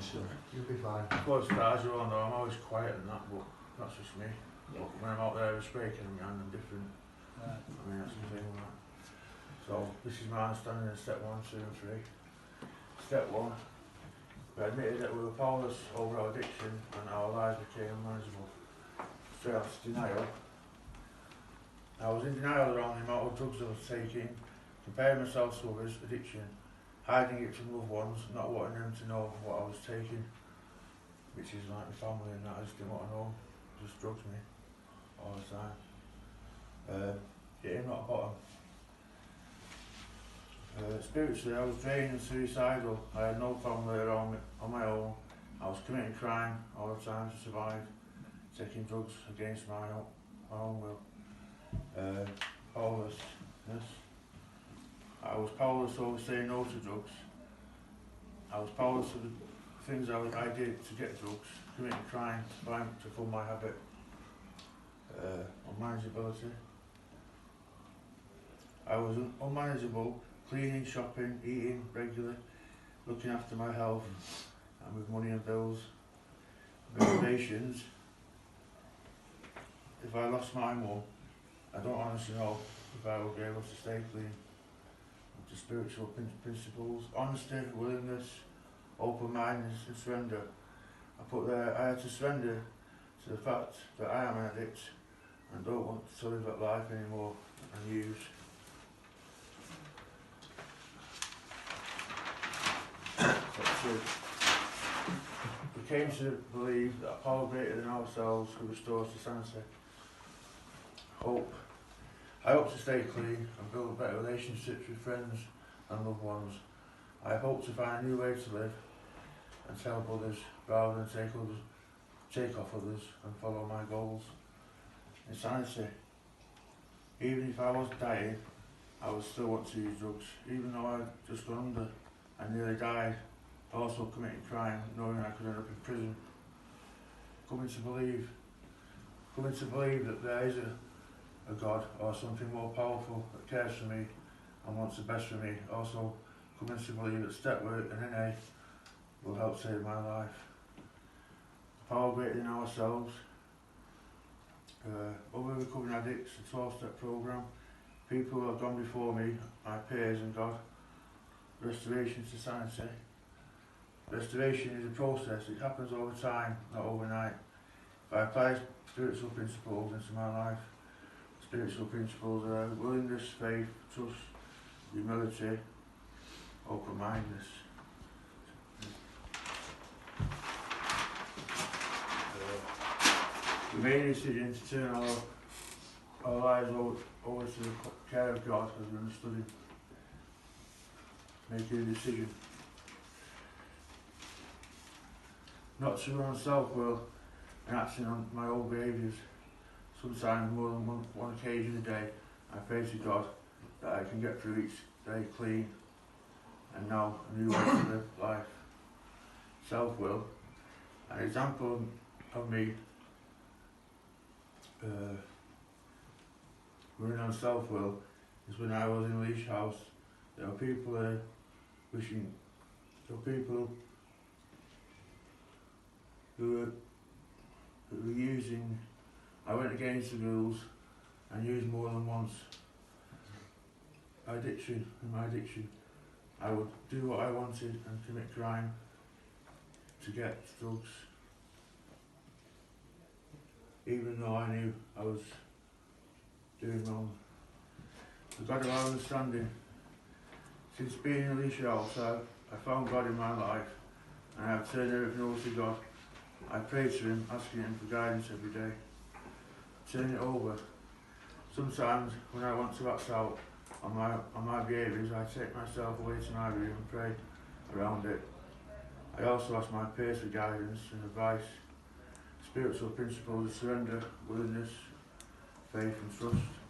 sure. You'll be fine. Before it starts, you all know I'm always quiet and that, but that's just me. Yeah. But when I'm out there speaking, I'm different. Right. I mean, that's the thing, right? So, this is my understanding of step 1, 2 and 3. Step 1, we admitted that we were powerless over our addiction and our lives became unmanageable. Straight after denial, I was in denial around the amount of drugs I was taking, comparing myself to others' addiction, hiding it from loved ones, not wanting them to know what I was taking, which is like my family and that. I just didn't want to know, just drugs me all the time. Hitting rock bottom. Spiritually, I was drained and suicidal. I had no family around me on my own. I was committing crime all the time to survive, taking drugs against my own will. Powerlessness. I was powerless over saying no to drugs. I was powerless to the things I did to get drugs, committing crime to fund my habit. Unmanageability. I was unmanageable, cleaning, shopping, eating regularly, looking after my health, and with money and bills. Reservations. If I lost my mum, I don't honestly know if I would be able to stay clean. The spiritual principles: honesty, willingness, open-mindedness and surrender. I had to surrender to the fact that I am an addict and don't want to live that life anymore and use. We came to believe that a power greater than ourselves could restore us to sanity. Hope. I hope to stay clean and build better relationships with friends and loved ones. I hope to find a new way to live and to help others rather than take off others and follow my goals. Insanity. Even if I was dying, I would still want to use drugs. Even though I'd just gone under and nearly died, also committing crime, knowing I could end up in prison. Coming to believe that there is a God or something more powerful that cares for me and wants the best for me. Also coming to believe that step work and NA will help save my life. Power greater than ourselves. Other recovering addicts, a 12-step program. People who have gone before me, my peers and God. Restoration to sanity. Restoration is a process. It happens over time, not overnight. If I apply spiritual principles into my life, spiritual principles are willingness, faith, trust, humility, open-mindedness. We made a decision to turn our lives over to the care of God as we understood Him. Making a decision not to run on self-will and acting on my own behaviours. Sometimes more than one occasion a day, I pray to God that I can get through each day clean and now a new way to live life. Self-will. An example of me running on self-will is when I was in Elisha House. There were people there wishing, there were people who were using, I went against the rules and used more than once. My addiction, I would do what I wanted and commit crime to get drugs, even though I knew I was doing wrong. The God of our understanding. Since being in Elisha House, I found God in my life and I have turned everything over to God. I pray to Him, asking Him for guidance every day. Turn it over. Sometimes when I want to act out on my behaviours, I take myself away to my room and pray around it. I also ask my peers for guidance and advice. Spiritual principles of surrender, willingness, faith and trust.